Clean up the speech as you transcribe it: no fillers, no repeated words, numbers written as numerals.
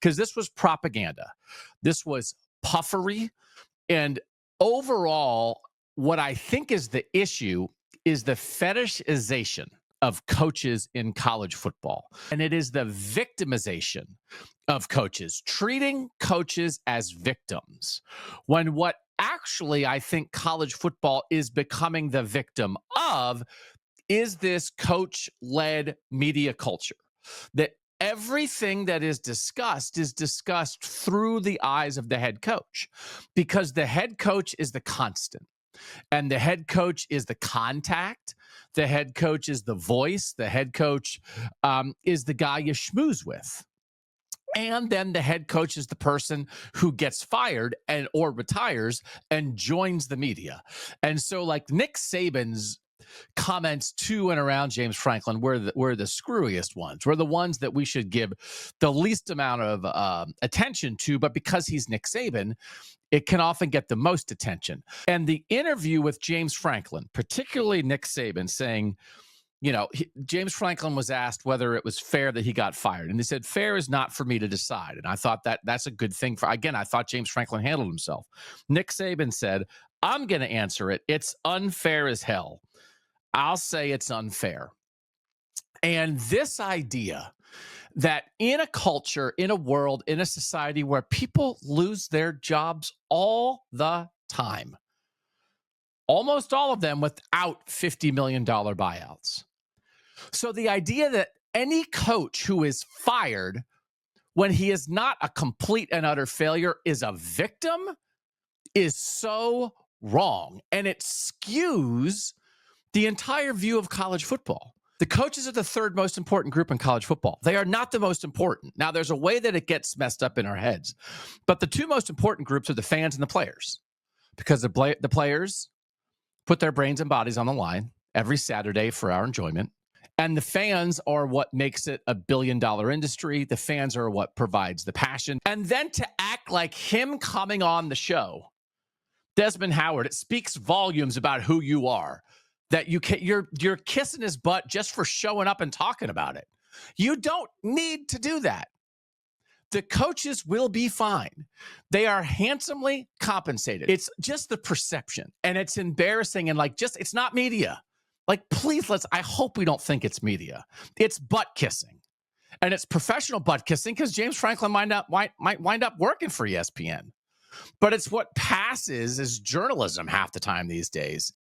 because this was propaganda. This was puffery. And overall, what I think is the issue is the fetishization of coaches in college football. And it is the victimization of coaches, treating coaches as victims, when what actually I think college football is becoming the victim of is this coach-led media culture, that everything that is discussed through the eyes of the head coach, because the head coach is the constant. And the head coach is the contact. The head coach is the voice. The head coach is the guy you schmooze with. And then the head coach is the person who gets fired or retires and joins the media. And so like Nick Saban's comments to and around James Franklin were the screwiest ones, were the ones that we should give the least amount of attention to, but because he's Nick Saban, it can often get the most attention. And the interview with James Franklin, particularly Nick Saban, saying, James Franklin was asked whether it was fair that he got fired. And he said, fair is not for me to decide. And I thought that's a good thing I thought James Franklin handled himself. Nick Saban said, I'm going to answer it. It's unfair as hell. I'll say it's unfair. And this idea that in a culture, in a world, in a society where people lose their jobs all the time, almost all of them without $50 million buyouts. So the idea that any coach who is fired when he is not a complete and utter failure is a victim is so wrong. And it skews the entire view of college football. The coaches are the third most important group in college football. They are not the most important. Now, there's a way that it gets messed up in our heads. But the two most important groups are the fans and the players, because the players put their brains and bodies on the line every Saturday for our enjoyment. And the fans are what makes it a billion-dollar industry. The fans are what provides the passion. And then to act like him coming on the show, Desmond Howard, it speaks volumes about who you are. That you're kissing his butt just for showing up and talking about it. You don't need to do that. The coaches will be fine. They are handsomely compensated. It's just the perception, and it's embarrassing, and it's not media. Please, I hope we don't think it's media. It's butt kissing, and it's professional butt kissing because James Franklin might wind up working for ESPN. But it's what passes as journalism half the time these days.